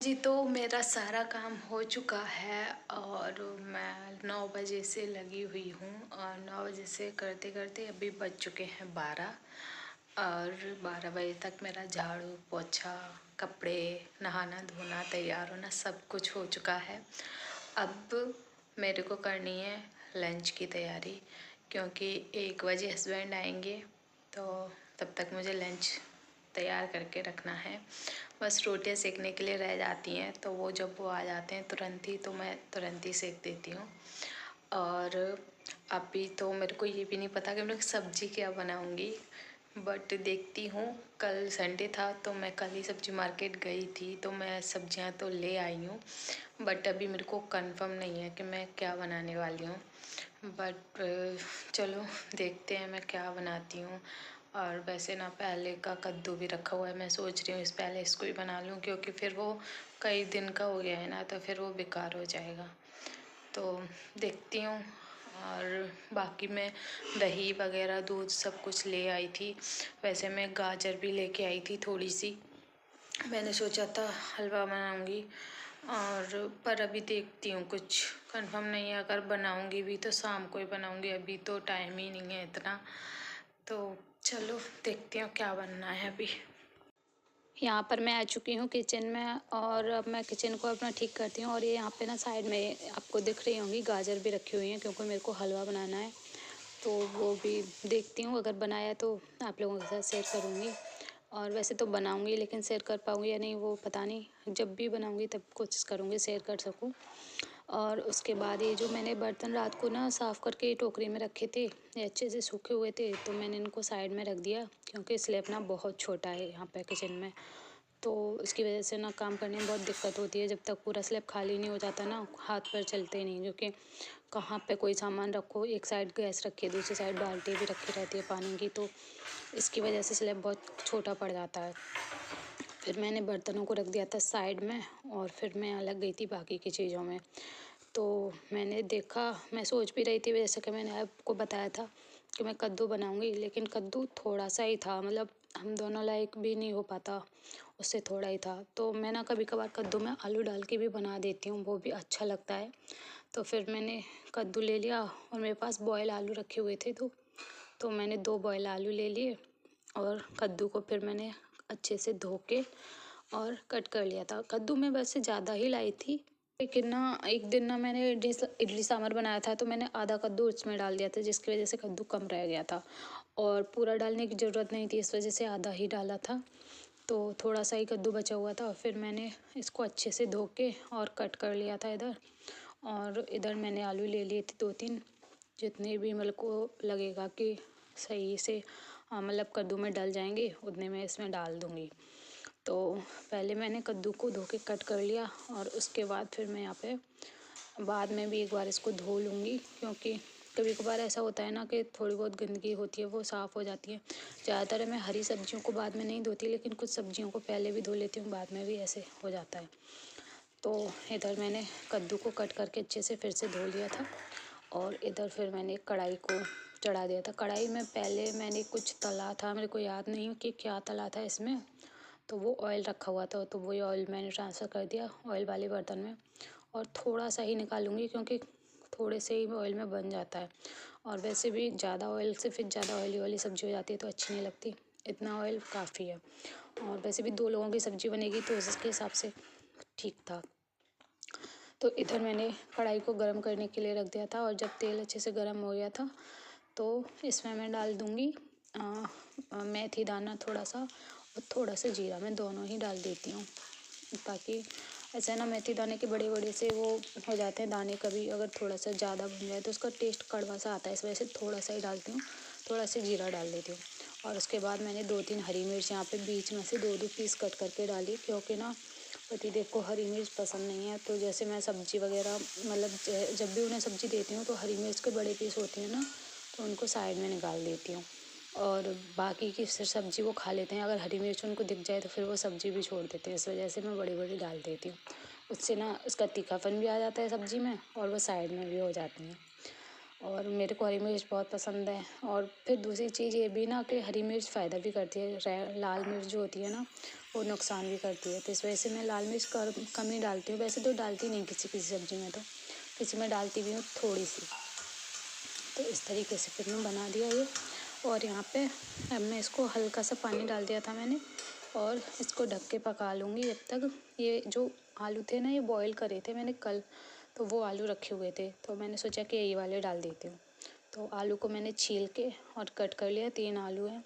जी, तो मेरा सारा काम हो चुका है और मैं 9 बजे से लगी हुई हूँ और 9 बजे से करते-करते अभी बज चुके हैं 12 और 12 बजे तक मेरा झाड़ू, पोछा, कपड़े, नहाना-धोना, तैयार होना सब कुछ हो चुका है। अब मेरे को करनी है लंच की तैयारी क्योंकि 1 बजे हस्बैंड आएंगे, तो तब तक मुझे लंच तैयार करके रखना है। बस रोटियां सेकने के लिए रह जाती हैं, तो वो जब वो आ जाते हैं तुरंत ही, तो मैं तुरंत ही सेक देती हूँ। और अभी तो मेरे को ये भी नहीं पता कि मैं सब्ज़ी क्या बनाऊँगी, बट देखती हूँ। कल संडे था तो मैं कल ही सब्ज़ी मार्केट गई थी, तो मैं सब्जियां तो ले आई हूँ, बट अभी मेरे को कंफर्म नहीं है कि मैं क्या बनाने वाली हूँ। बट चलो देखते हैं मैं क्या बनाती हूँ। और वैसे ना पहले का कद्दू भी रखा हुआ है, मैं सोच रही हूँ पहले इसको ही बना लूँ क्योंकि फिर वो कई दिन का हो गया है ना, तो फिर वो बेकार हो जाएगा। तो देखती हूँ। और बाकी मैं दही वगैरह, दूध सब कुछ ले आई थी। वैसे मैं गाजर भी लेके आई थी थोड़ी सी, मैंने सोचा था हलवा बनाऊंगी। और पर अभी देखती हूँ, कुछ कंफर्म नहीं है। अगर बनाऊंगी भी तो शाम को ही बनाऊंगी, अभी तो टाइम ही नहीं है इतना। तो चलो देखती हूँ क्या बनना है अभी। यहाँ पर मैं आ चुकी हूँ किचन में और अब मैं किचन को अपना ठीक करती हूँ। और ये यहाँ पे ना साइड में आपको दिख रही होंगी गाजर भी रखी हुई हैं क्योंकि मेरे को हलवा बनाना है, तो वो भी देखती हूँ। अगर बनाया तो आप लोगों के साथ शेयर करूँगी। और वैसे तो बनाऊँगी लेकिन शेयर कर पाऊँगी या नहीं वो पता नहीं, जब भी बनाऊँगी तब कोशिश करूँगी शेयर कर सकूँ। और उसके बाद ये जो मैंने बर्तन रात को ना साफ़ करके टोकरी में रखे थे, ये अच्छे से सूखे हुए थे, तो मैंने इनको साइड में रख दिया क्योंकि स्लैब ना बहुत छोटा है यहाँ पे किचन में। तो इसकी वजह से ना काम करने में बहुत दिक्कत होती है। जब तक पूरा स्लैब खाली नहीं हो जाता ना, हाथ पैर चलते नहीं, क्योंकि कहाँ पे कोई सामान रखो, एक साइड गैस रखी है, दूसरी साइड बाल्टी भी रखी रहती है पानी की, तो इसकी वजह से स्लैब बहुत छोटा पड़ जाता है। फिर मैंने बर्तनों को रख दिया था साइड में और फिर मैं अलग गई थी बाकी की चीज़ों में। तो मैंने देखा, मैं सोच भी रही थी जैसे कि मैंने आपको बताया था कि मैं कद्दू बनाऊंगी, लेकिन कद्दू थोड़ा सा ही था, मतलब हम दोनों लायक भी नहीं हो पाता, उससे थोड़ा ही था। तो मैं ना कभी कभार कद्दू में आलू डाल के भी बना देती हूँ, वो भी अच्छा लगता है। तो फिर मैंने कद्दू ले लिया और मेरे पास बॉयल आलू रखे हुए थे, तो मैंने 2 बॉयल आलू ले लिए और कद्दू को फिर मैंने अच्छे से धो के और कट कर लिया था। कद्दू मैं वैसे ज़्यादा ही लाई थी, लेकिन ना एक दिन ना मैंने इडली सांभर बनाया था, तो मैंने आधा कद्दू उसमें डाल दिया था, जिसकी वजह से कद्दू कम रह गया था और पूरा डालने की ज़रूरत नहीं थी, इस वजह से आधा ही डाला था। तो थोड़ा सा ही कद्दू बचा हुआ था। फिर मैंने इसको अच्छे से धो के और कट कर लिया था इधर, और इधर मैंने आलू ले लिए थे 2-3, जितने भी मेरे को लगेगा कि सही से मतलब कद्दू में डल जाएंगे उतने मैं इसमें डाल दूँगी। तो पहले मैंने कद्दू को धो के कट कर लिया और उसके बाद फिर मैं यहाँ पे बाद में भी एक बार इसको धो लूँगी, क्योंकि कभी कभार ऐसा होता है ना कि थोड़ी बहुत गंदगी होती है वो साफ़ हो जाती है। ज़्यादातर मैं हरी सब्जियों को बाद में नहीं धोती, लेकिन कुछ सब्जियों को पहले भी धो लेती हूँ, बाद में भी ऐसे हो जाता है। तो इधर मैंने कद्दू को कट करके अच्छे से फिर से धो लिया था और इधर फिर मैंने कढ़ाई को चढ़ा दिया था। कढ़ाई में पहले मैंने कुछ तला था, मेरे को याद नहीं कि क्या तला था इसमें, तो वो ऑयल रखा हुआ था, तो वही ऑयल मैंने ट्रांसफ़र कर दिया ऑयल वाले बर्तन में। और थोड़ा सा ही निकालूंगी क्योंकि थोड़े से ही ऑयल में बन जाता है, और वैसे भी ज़्यादा ऑयल से फिर ज़्यादा ऑयली वाली सब्ज़ी हो जाती है तो अच्छी नहीं लगती, इतना ऑयल काफ़ी है। और वैसे भी 2 लोगों की सब्ज़ी बनेगी तो उसके हिसाब से ठीक था। तो इधर मैंने कढ़ाई को गर्म करने के लिए रख दिया था, और जब तेल अच्छे से गर्म हो गया था तो इसमें मैं डाल दूँगी मेथी दाना थोड़ा सा और थोड़ा सा जीरा, मैं दोनों ही डाल देती हूँ, ताकि ऐसे ना मेथी दाने के बड़े बड़े से वो हो जाते हैं दाने, कभी अगर थोड़ा सा ज़्यादा बन जाए तो उसका टेस्ट कड़वा सा आता है, इस वजह से थोड़ा सा ही डालती हूँ, थोड़ा सा जीरा डाल देती हूँ। और उसके बाद मैंने 2-3 हरी मिर्च यहाँ पे बीच में से 2-2 पीस कट करके डाली, क्योंकि ना पतिदेव को हरी मिर्च पसंद नहीं है। तो जैसे मैं सब्ज़ी वगैरह मतलब जब भी उन्हें सब्ज़ी देती हूँ तो हरी मिर्च के बड़े पीस होते हैं ना, तो उनको साइड में निकाल देती हूँ, और बाकी की सब्ज़ी वो खा लेते हैं। अगर हरी मिर्च उनको दिख जाए तो फिर वो सब्ज़ी भी छोड़ देते हैं, इस वजह से मैं बड़ी बड़ी डाल देती हूँ। उससे ना उसका तीखापन भी आ जाता है सब्ज़ी में और वो साइड में भी हो जाती हैं। और मेरे को हरी मिर्च बहुत पसंद है। और फिर दूसरी चीज़ ये भी ना कि हरी मिर्च फ़ायदा भी करती है, लाल मिर्च जो होती है ना वो नुकसान भी करती है। तो इस वजह से मैं लाल मिर्च कम ही डालती हूँ। वैसे तो डालती नहीं किसी किसी सब्ज़ी में, तो किसी में डालती भी हूँ थोड़ी सी। तो इस तरीके से फिर मैं बना दिया ये। और यहाँ पे अब मैं इसको हल्का सा पानी डाल दिया था मैंने, और इसको ढक के पका लूँगी जब तक। ये जो आलू थे ना ये बॉईल करे थे मैंने कल, तो वो आलू रखे हुए थे, तो मैंने सोचा कि यही वाले डाल देती हूँ। तो आलू को मैंने छील के और कट कर लिया, 3 आलू हैं।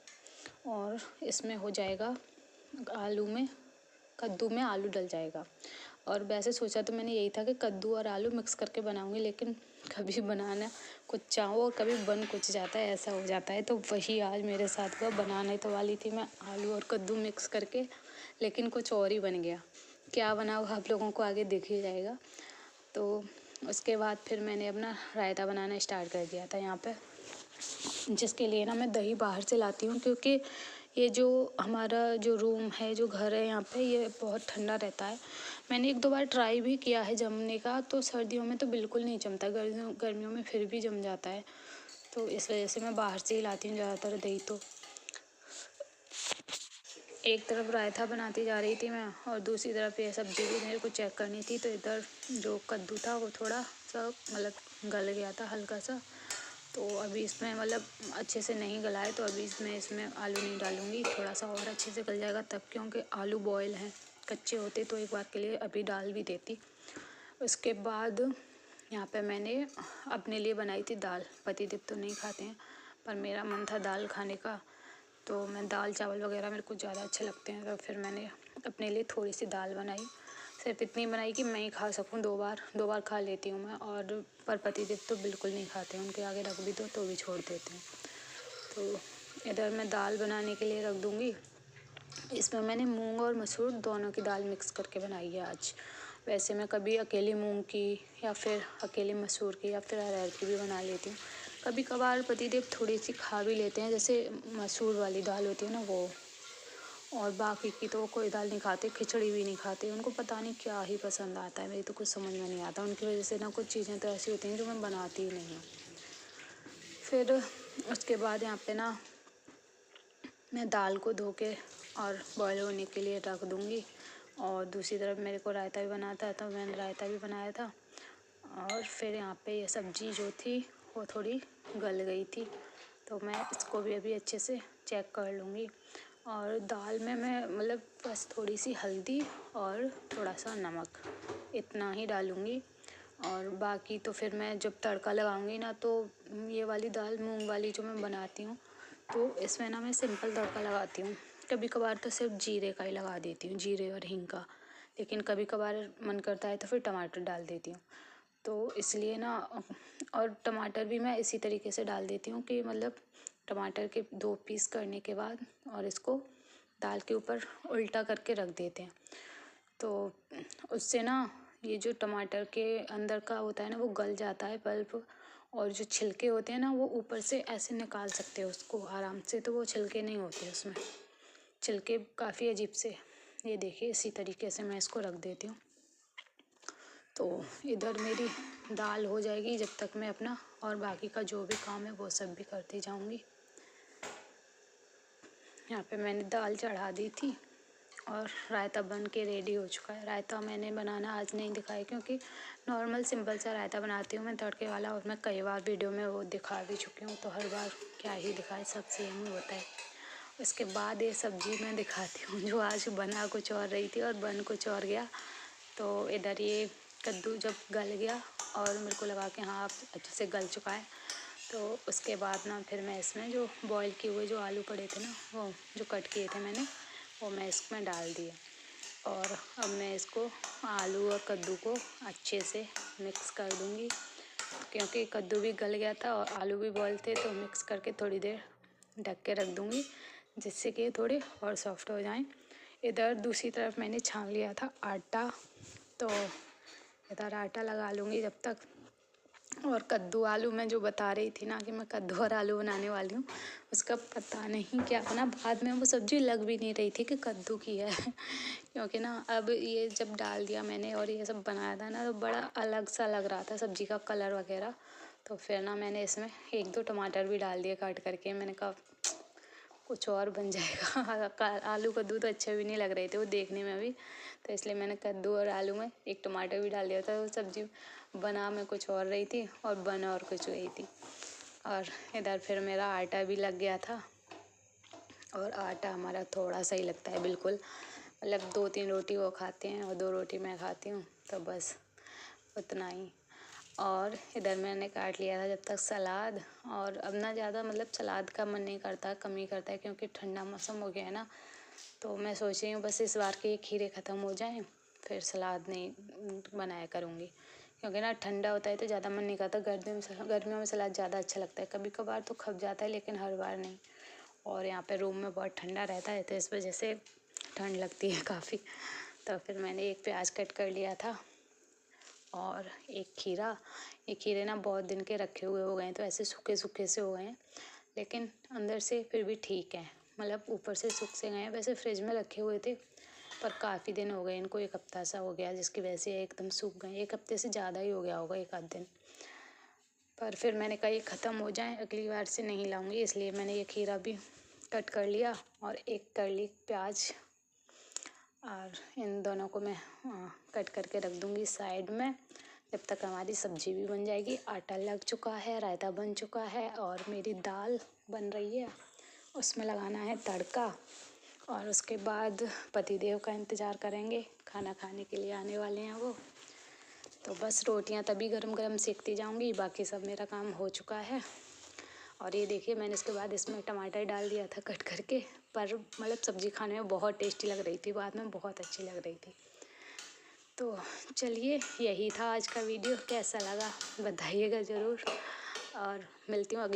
और इसमें हो जाएगा कद्दू में आलू डल जाएगा। और वैसे सोचा तो मैंने यही था कि कद्दू और आलू मिक्स करके बनाऊंगी, लेकिन कभी बनाना कुछ चाहो और कभी बन कुछ जाता है, ऐसा हो जाता है। तो वही आज मेरे साथ हुआ। बनाने तो वाली थी मैं आलू और कद्दू मिक्स करके, लेकिन कुछ और ही बन गया। क्या बना वो आप लोगों को आगे दिख ही जाएगा। तो उसके बाद फिर मैंने अपना रायता बनाना स्टार्ट कर दिया था यहाँ पे, जिसके लिए ना मैं दही बाहर से लाती हूँ, क्योंकि ये जो हमारा जो रूम है, जो घर है यहाँ पे, ये बहुत ठंडा रहता है। मैंने 1-2 बार ट्राई भी किया है जमने का, तो सर्दियों में तो बिल्कुल नहीं जमता, गर्मियों में फिर भी जम जाता है। तो इस वजह से मैं बाहर से ही लाती हूँ ज़्यादातर दही। तो एक तरफ रायता बनाती जा रही थी मैं, और दूसरी तरफ ये सब्ज़ी भी मेरे को चेक करनी थी। तो इधर जो कद्दू था वो थोड़ा सा मतलब गल गया था हल्का सा। तो अभी इसमें मतलब अच्छे से नहीं गला है, तो अभी इसमें आलू नहीं डालूँगी, थोड़ा सा और अच्छे से गल जाएगा तब, क्योंकि आलू बॉयल हैं। कच्चे होते तो एक बार के लिए अभी डाल भी देती। उसके बाद यहाँ पे मैंने अपने लिए बनाई थी दाल। पतिदेव तो नहीं खाते हैं, पर मेरा मन था दाल खाने का, तो मैं दाल चावल वगैरह मेरे को ज़्यादा अच्छे लगते हैं। तो फिर मैंने अपने लिए थोड़ी सी दाल बनाई, सिर्फ इतनी बनाई कि मैं ही खा सकूं। 2 बार खा लेती हूँ मैं, और पर पतिदेव तो बिल्कुल नहीं खाते हैं, उनके आगे रख भी दो तो भी छोड़ देते हैं। तो इधर मैं दाल बनाने के लिए रख दूँगी। इसमें मैंने मूंग और मसूर दोनों की दाल मिक्स करके बनाई है आज। वैसे मैं कभी अकेली मूंग की या फिर अकेले मसूर की या फिर अरहर की भी बना लेती हूँ। कभी कभार पतिदेव थोड़ी सी खा भी लेते हैं, जैसे मसूर वाली दाल होती है ना वो। और बाकी की तो कोई दाल नहीं खाते, खिचड़ी भी नहीं खाते। उनको पता नहीं क्या ही पसंद आता है, मेरी तो कुछ समझ में नहीं आता। उनकी वजह से ना कुछ चीज़ें तो ऐसी होती हैं जो मैं बनाती ही नहीं हूँ। फिर उसके बाद यहाँ पे ना मैं दाल को धो के और बॉयल होने के लिए रख दूँगी। और दूसरी तरफ मेरे को रायता भी बनाना था, तो मैंने रायता भी बनाया था। और फिर यहाँ पे ये सब्ज़ी जो थी वो थोड़ी गल गई थी, तो मैं इसको भी अभी अच्छे से चेक कर लूँगी। और दाल में मैं मतलब बस थोड़ी सी हल्दी और थोड़ा सा नमक इतना ही डालूँगी। और बाकी तो फिर मैं जब तड़का लगाऊँगी ना, तो ये वाली दाल मूंग वाली जो मैं बनाती हूँ, तो इसमें ना मैं सिंपल तड़का लगाती हूँ। कभी कभार तो सिर्फ जीरे का ही लगा देती हूँ, जीरे और हींग का। लेकिन कभी कभार मन करता है तो फिर टमाटर डाल देती हूँ। तो इसलिए ना, और टमाटर भी मैं इसी तरीके से डाल देती हूँ कि मतलब टमाटर के 2 पीस करने के बाद और इसको दाल के ऊपर उल्टा करके रख देते हैं। तो उससे ना ये जो टमाटर के अंदर का होता है ना वो गल जाता है पल्प, और जो छिलके होते हैं ना वो ऊपर से ऐसे निकाल सकते हो उसको आराम से। तो वो छिलके नहीं होते उसमें, छिलके काफ़ी अजीब से। ये देखिए इसी तरीके से मैं इसको रख देती हूँ। तो इधर मेरी दाल हो जाएगी, जब तक मैं अपना और बाकी का जो भी काम है वो सब भी करती जाऊँगी। यहाँ पे मैंने दाल चढ़ा दी थी और रायता बन के रेडी हो चुका है। रायता मैंने बनाना आज नहीं दिखाया, क्योंकि नॉर्मल सिंपल सा रायता बनाती हूँ मैं तड़के वाला, और मैं कई बार वीडियो में वो दिखा भी चुकी हूँ, तो हर बार क्या ही दिखाए, सब सेम ही होता है। उसके बाद ये सब्ज़ी मैं दिखाती हूँ जो आज बना कुछ और रही थी और बन कुछ और गया। तो इधर ये कद्दू जब गल गया और मेरे को लगा कि हाँ अब अच्छे से गल चुका है, तो उसके बाद ना फिर मैं इसमें जो बॉईल किए हुए जो आलू पड़े थे ना, वो जो कट किए थे मैंने, वो मैं इसमें डाल दिए। और अब मैं इसको आलू और कद्दू को अच्छे से मिक्स कर दूँगी, क्योंकि कद्दू भी गल गया था और आलू भी बॉईल थे। तो मिक्स करके थोड़ी देर ढक के रख दूँगी, जिससे कि थोड़े और सॉफ्ट हो जाएं। इधर दूसरी तरफ मैंने छान लिया था आटा, तो इधर आटा लगा लूँगी जब तक। और कद्दू आलू मैं जो बता रही थी ना कि मैं कद्दू और आलू बनाने वाली हूँ, उसका पता नहीं क्या बना। बाद में वो सब्ज़ी लग भी नहीं रही थी कि कद्दू की है क्योंकि ना अब ये जब डाल दिया मैंने और ये सब बनाया था ना, तो बड़ा अलग सा लग रहा था सब्ज़ी का कलर वगैरह। तो फिर ना मैंने इसमें 1-2 टमाटर भी डाल दिए काट करके। मैंने कहा कुछ और बन जाएगा। आलू कद्दू तो अच्छे भी नहीं लग रहे थे वो देखने में भी, तो इसलिए मैंने कद्दू और आलू में एक टमाटर भी डाल दिया था। वो सब्जी बना मैं कुछ और रही थी और बन और कुछ गई थी। और इधर फिर मेरा आटा भी लग गया था, और आटा हमारा थोड़ा सा ही लगता है बिल्कुल, मतलब 2-3 रोटी वो खाते हैं और 2 रोटी मैं खाती हूँ, तो बस उतना ही। और इधर मैंने काट लिया था जब तक सलाद। और अब ना ज़्यादा मतलब सलाद का मन नहीं करता, कम ही करता है, क्योंकि ठंडा मौसम हो गया है ना। तो मैं सोच रही हूँ बस इस बार के खीरे ख़त्म हो जाएं, फिर सलाद नहीं बनाया करूँगी, क्योंकि ना ठंडा होता है तो ज़्यादा मन नहीं करता। गर्मियों में सलाद ज़्यादा अच्छा लगता है, कभी कभार तो खप जाता है लेकिन हर बार नहीं। और यहाँ पे रूम में बहुत ठंडा रहता है तो इस वजह से ठंड लगती है काफ़ी। तो फिर मैंने एक प्याज कट कर लिया था और एक खीरा। ये खीरे ना बहुत दिन के रखे हुए हो गए हैं, तो ऐसे सूखे सूखे से हो गए हैं, लेकिन अंदर से फिर भी ठीक है, मतलब ऊपर से सूख से गए हैं। वैसे फ्रिज में रखे हुए थे पर काफ़ी दिन हो गए इनको, 1 हफ्ता सा हो गया, जिसकी वजह से एकदम सूख गए। 1 हफ्ते से ज़्यादा ही हो गया होगा, 1 आध दिन। पर फिर मैंने कहा ये ख़त्म हो जाए, अगली बार से नहीं लाऊंगी, इसलिए मैंने ये खीरा भी कट कर लिया और एक कर ली प्याज। और इन दोनों को मैं कट करके रख दूँगी साइड में, जब तक हमारी सब्जी भी बन जाएगी। आटा लग चुका है, रायता बन चुका है और मेरी दाल बन रही है, उसमें लगाना है तड़का। और उसके बाद पतिदेव का इंतज़ार करेंगे, खाना खाने के लिए आने वाले हैं वो। तो बस रोटियां तभी गरम गरम सेकती जाऊंगी, बाकी सब मेरा काम हो चुका है। और ये देखिए मैंने इसके बाद इसमें टमाटर डाल दिया था कट करके, पर मतलब सब्ज़ी खाने में बहुत टेस्टी लग रही थी, बाद में बहुत अच्छी लग रही थी। तो चलिए यही था आज का वीडियो, कैसा लगा बताइएगा ज़रूर, और मिलती हूँ अगले